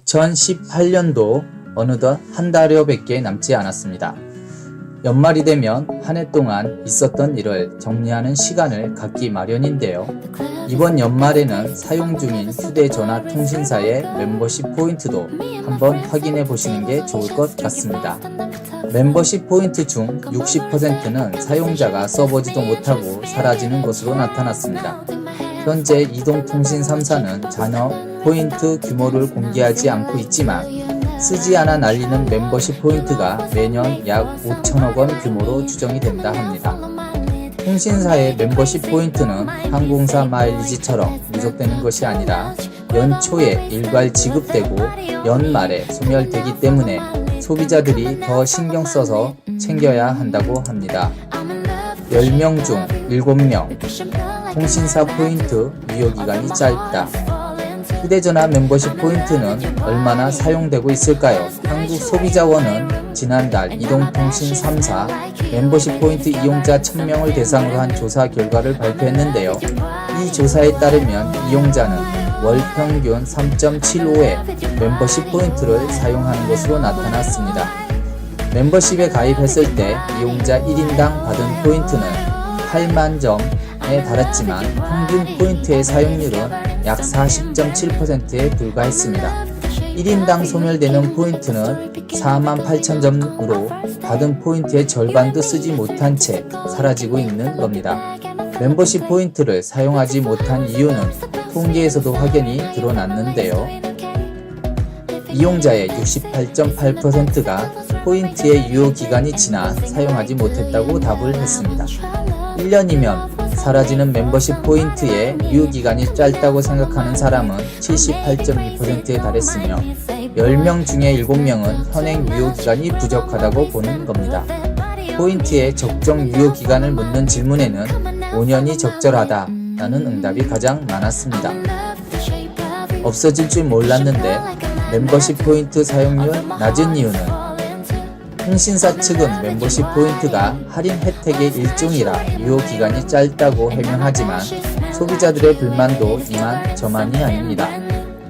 2018년도 어느덧 한 달여밖에 남지 않았습니다. 연말이 되면 한 해 동안 있었던 일을 정리하는 시간을 갖기 마련인데요. 이번 연말에는 사용 중인 휴대전화 통신사의 멤버십 포인트도 한번 확인해 보시는 게 좋을 것 같습니다. 멤버십 포인트 중 60%는 사용자가 써보지도 못하고 사라지는 것으로 나타났습니다. 현재 이동통신 3사는 잔여 포인트 규모를 공개하지 않고 있지만 쓰지 않아 날리는 멤버십 포인트가 매년 약 5천억 원 규모로 추정이 된다 합니다. 통신사의 멤버십 포인트는 항공사 마일리지처럼 누적되는 것이 아니라 연초에 일괄 지급되고 연말에 소멸되기 때문에 소비자들이 더 신경 써서 챙겨야 한다고 합니다. 10명 중 7명, 통신사 포인트 유효기간이 짧다. 휴대전화 멤버십 포인트는 얼마나 사용되고 있을까요? 한국소비자원은 지난달 이동통신 3사 멤버십 포인트 이용자 1000명을 대상으로 한 조사 결과를 발표했는데요. 이 조사에 따르면 이용자는 월 평균 3.75의 membership 포인트를 사용하는 것으로 나타났습니다. 멤버십에 가입했을 때 이용자 1인당 받은 포인트는 8만 점에 달했지만 평균 포인트의 사용률은 약 40.7%에 불과했습니다. 1인당 소멸되는 포인트는 4만 8천 점으로 받은 포인트의 절반도 쓰지 못한 채 사라지고 있는 겁니다. 멤버십 포인트를 사용하지 못한 이유는 통계에서도 확연히 드러났는데요. 이용자의 68.8%가 포인트의 유효기간이 지나 사용하지 못했다고 답을 했습니다. 1년이면 사라지는 멤버십 포인트의 유효기간이 짧다고 생각하는 사람은 78.2%에 달했으며 10명 중에 7명은 현행 유효기간이 부족하다고 보는 겁니다. 포인트의 적정 유효기간을 묻는 질문에는 5년이 적절하다라는 응답이 가장 많았습니다. 없어질 줄 몰랐는데 멤버십 포인트 사용률 낮은 이유는 통신사 측은 멤버십 포인트가 할인 혜택의 일종이라 유효기간이 짧다고 해명하지만 소비자들의 불만도 이만저만이 아닙니다.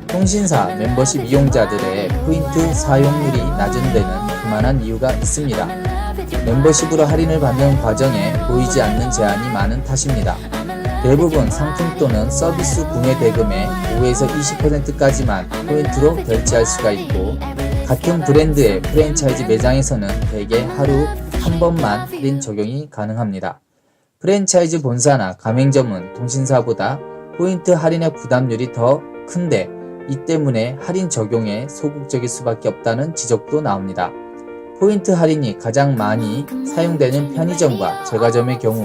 통신사 멤버십 이용자들의 포인트 사용률이 낮은 데는 그만한 이유가 있습니다. 멤버십으로 할인을 받는 과정에 보이지 않는 제한이 많은 탓입니다. 대부분 상품 또는 서비스 구매 대금의 5에서 20%까지만 포인트로 결제할 수가 있고 같은 브랜드의 프랜차이즈 매장에서는 대개 하루 한 번만 할인 적용이 가능합니다. 프랜차이즈 본사나 가맹점은 통신사보다 포인트 할인의 부담률이 더 큰데 이 때문에 할인 적용에 소극적일 수밖에 없다는 지적도 나옵니다. 포인트 할인이 가장 많이 사용되는 편의점과 제과점의 경우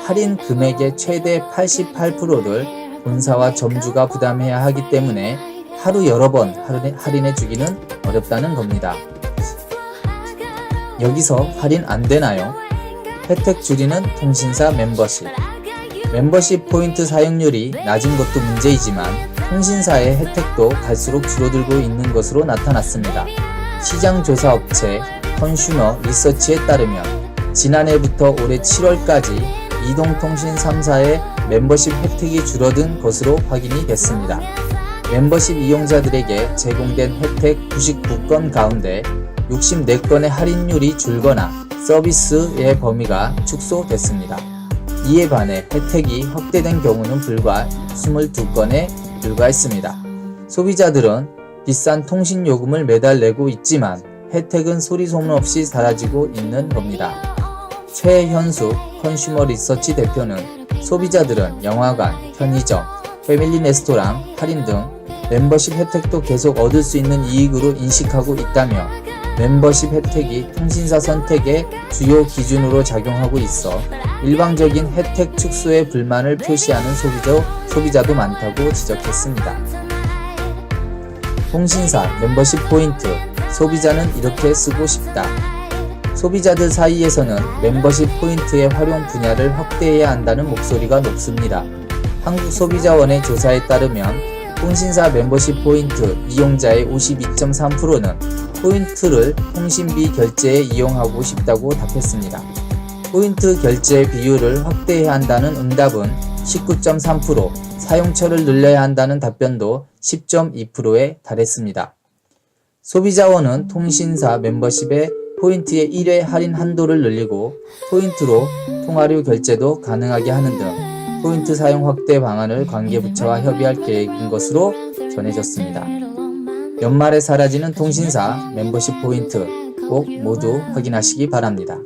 할인 금액의 최대 88%를 본사와 점주가 부담해야 하기 때문에 하루 여러 번 할인해 주기는 어렵다는 겁니다. 여기서 할인 안 되나요? 혜택 줄이는 통신사 멤버십. 멤버십 포인트 사용률이 낮은 것도 문제이지만 통신사의 혜택도 갈수록 줄어들고 있는 것으로 나타났습니다. 시장조사 업체 컨슈머 리서치에 따르면 지난해부터 올해 7월까지 이동통신 3사의 멤버십 혜택이 줄어든 것으로 확인이 됐습니다. 멤버십 이용자들에게 제공된 혜택 99건 가운데 64건의 할인율이 줄거나 서비스의 범위가 축소됐습니다. 이에 반해 혜택이 확대된 경우는 불과 22건에 불과했습니다. 소비자들은 비싼 통신 요금을 매달 내고 있지만 혜택은 소리 소문 없이 사라지고 있는 겁니다. 최현숙 컨슈머 리서치 대표는 소비자들은 영화관, 편의점, 패밀리 레스토랑 할인 등 멤버십 혜택도 계속 얻을 수 있는 이익으로 인식하고 있다며 멤버십 혜택이 통신사 선택의 주요 기준으로 작용하고 있어 일방적인 혜택 축소에 불만을 표시하는 소비자도 많다고 지적했습니다. 통신사 멤버십 포인트, 소비자는 이렇게 쓰고 싶다. 소비자들 사이에서는 멤버십 포인트의 활용 분야를 확대해야 한다는 목소리가 높습니다. 한국소비자원의 조사에 따르면 통신사 멤버십 포인트 이용자의 52.3%는 포인트를 통신비 결제에 이용하고 싶다고 답했습니다. 포인트 결제 비율을 확대해야 한다는 응답은 19.3%, 사용처를 늘려야 한다는 답변도 10.2%에 달했습니다. 소비자원은 통신사 멤버십의 포인트의 1회 할인 한도를 늘리고 포인트로 통화료 결제도 가능하게 하는 등 포인트 사용 확대 방안을 관계부처와 협의할 계획인 것으로 전해졌습니다. 연말에 사라지는 통신사 멤버십 포인트 꼭 모두 확인하시기 바랍니다.